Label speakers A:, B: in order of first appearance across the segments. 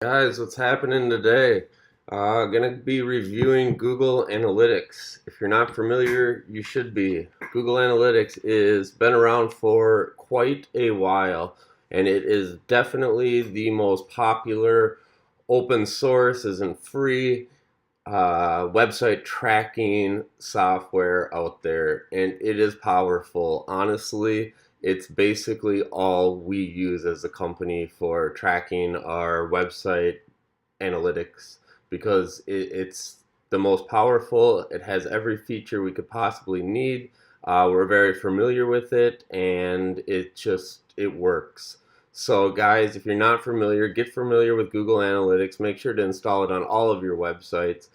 A: Guys, what's happening today? Gonna be reviewing Google Analytics. If you're not familiar, you should be. Google Analytics is been around for quite a while, and it is definitely the most popular open source, isn't free website tracking software out there, and it is powerful. Honestly, it's basically all we use as a company for tracking our website analytics because it's the most powerful. It has every feature we could possibly need. We're very familiar with it, and it works. So guys, if you're not familiar, get familiar with Google Analytics. Make sure to install it on all of your websites,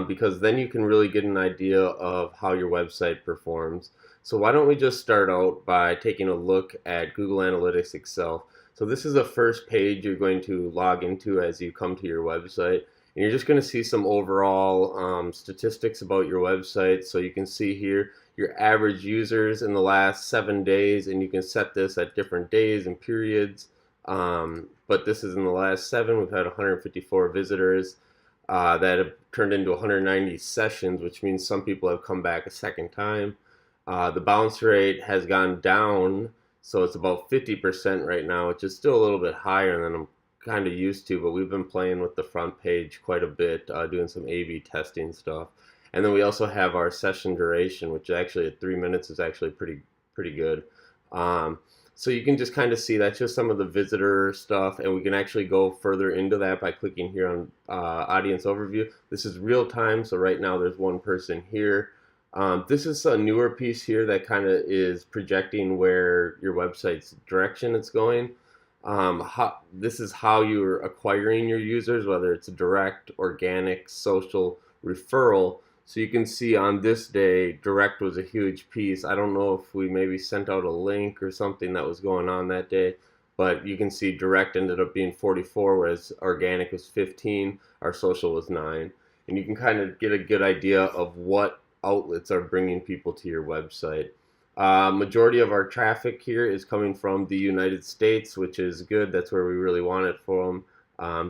A: because then you can really get an idea of how your website performs. So why don't we just start out by taking a look at Google Analytics itself. So this is the first page you're going to log into as you come to your website. And you're just going to see some overall statistics about your website. So you can see here your average users in the last 7 days, and you can set this at different days and periods. But this is in the last 7. We've had 154 visitors that have turned into 190 sessions, which means some people have come back a second time. The bounce rate has gone down, so it's about 50% right now, which is still a little bit higher than I'm kind of used to, but we've been playing with the front page quite a bit, doing some A/B testing stuff. And then we also have our session duration, which actually at 3 minutes is actually pretty good. So you can just kind of see that's just some of the visitor stuff, and we can actually go further into that by clicking here on audience overview. This is real time, so right now there's one person here. This is a newer piece here that kind of is projecting where your website's direction it's going. This is how you're acquiring your users, whether it's direct, organic, social, referral. So you can see on this day, direct was a huge piece. I don't know if we maybe sent out a link or something that was going on that day, but you can see direct ended up being 44, whereas organic was 15, our social was 9. And you can kind of get a good idea of what outlets are bringing people to your website. Majority of our traffic here is coming from the United States, which is good. That's where we really want it from,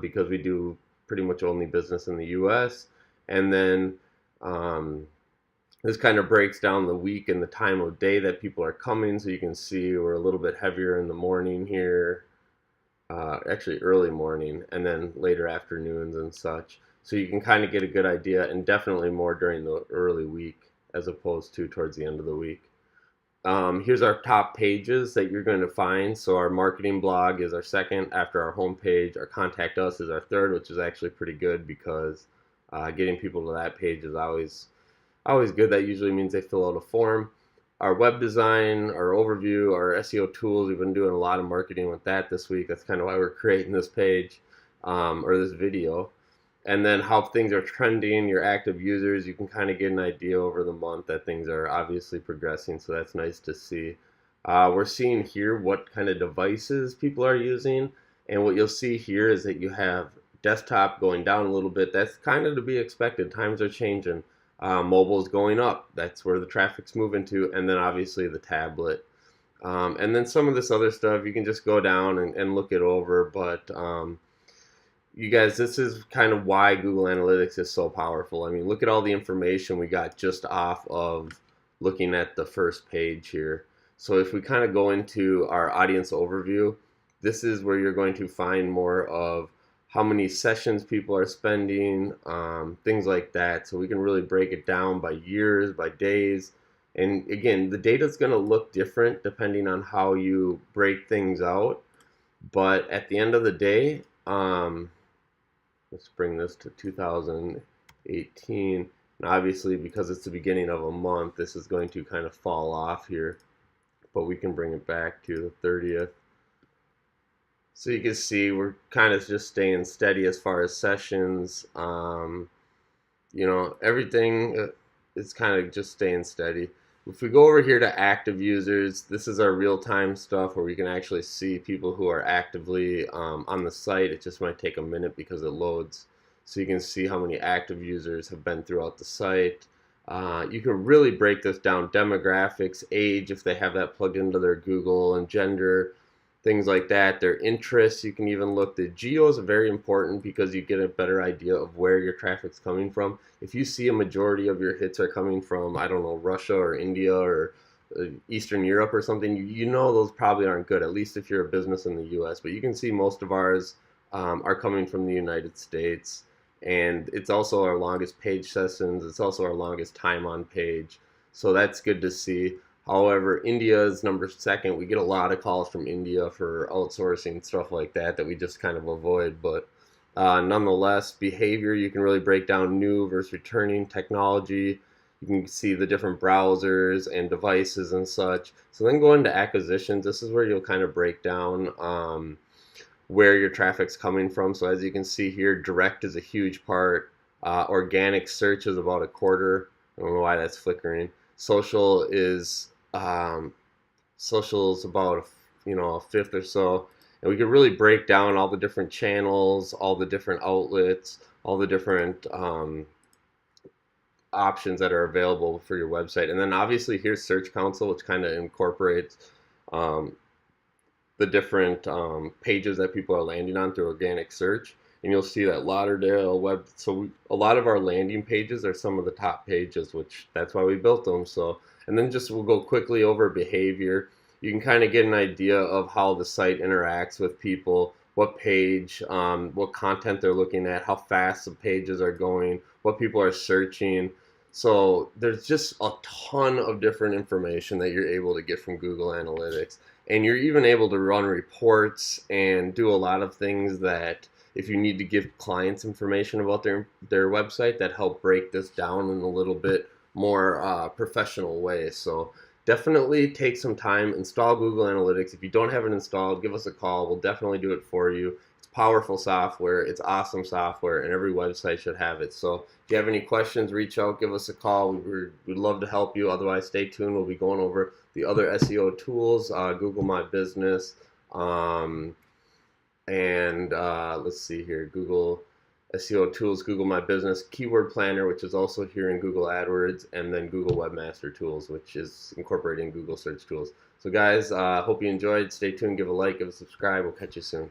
A: because we do pretty much only business in the US. And then this kind of breaks down the week and the time of day that people are coming. So you can see we're a little bit heavier in the morning here, actually early morning, and then later afternoons and such. So you can kind of get a good idea, and definitely more during the early week as opposed to towards the end of the week. Here's our top pages that you're going to find. So our marketing blog is our second after our homepage. Our contact us is our third, which is actually pretty good because getting people to that page is always good. That usually means they fill out a form. Our web design, our overview, our SEO tools, we've been doing a lot of marketing with that this week. That's kind of why we're creating this page, or this video. And then how things are trending, your active users, you can kind of get an idea over the month that things are obviously progressing, so that's nice to see. We're seeing here what kind of devices people are using, and what you'll see here is that you have desktop going down a little bit. That's kind of to be expected. Times are changing. Mobile is going up. That's where the traffic's moving to, and then obviously the tablet. And then some of this other stuff, you can just go down and look it over, but you guys, this is kind of why Google Analytics is so powerful. I mean, look at all the information we got just off of looking at the first page here. So if we kind of go into our audience overview, this is where you're going to find more of how many sessions people are spending, things like that. So we can really break it down by years, by days. And again, the data is going to look different depending on how you break things out. But at the end of the day, let's bring this to 2018. And obviously, because it's the beginning of a month, this is going to kind of fall off here. But we can bring it back to the 30th. So you can see we're kind of just staying steady as far as sessions. Everything is kind of just staying steady. If we go over here to active users, this is our real-time stuff where we can actually see people who are actively on the site. It just might take a minute because it loads. So you can see how many active users have been throughout the site. You can really break this down. Demographics, age, if they have that plugged into their Google, and gender. things like that, their interests. You can even look, the geos are very important because you get a better idea of where your traffic's coming from. If you see a majority of your hits are coming from, I don't know, Russia or India or Eastern Europe or something, you know those probably aren't good, at least if you're a business in the US. But you can see most of ours are coming from the United States. And it's also our longest page sessions. It's also our longest time on page. So that's good to see. However, India is number second. We get a lot of calls from India for outsourcing stuff like that that we just kind of avoid. But nonetheless, behavior, you can really break down new versus returning technology. You can see the different browsers and devices and such. So then go into acquisitions. This is where you'll kind of break down where your traffic's coming from. So as you can see here, direct is a huge part. Organic search is about a quarter. I don't know why that's flickering. Social is about a fifth or so. And we could really break down all the different channels, all the different outlets, all the different options that are available for your website. And then obviously here's Search Console, which kind of incorporates the different pages that people are landing on through organic search. And you'll see that Lauderdale web. So a lot of our landing pages are some of the top pages, which that's why we built them. So, and then just we'll go quickly over behavior. You can kind of get an idea of how the site interacts with people, what page, what content they're looking at, how fast the pages are going, what people are searching. So there's just a ton of different information that you're able to get from Google Analytics. And you're even able to run reports and do a lot of things that if you need to give clients information about their website that help break this down in a little bit more professional way. So definitely take some time, install Google Analytics. If you don't have it installed, give us a call. We'll definitely do it for you. It's powerful software. It's awesome software, and every website should have it. So if you have any questions, reach out, give us a call. We'd love to help you. Otherwise, stay tuned. We'll be going over the other SEO tools, Google My Business, and let's see here, Google SEO tools, Google My Business, Keyword Planner, which is also here in Google AdWords, and then Google Webmaster Tools, which is incorporating Google Search Tools. So guys, hope you enjoyed. Stay tuned, give a like, give a subscribe. We'll catch you soon.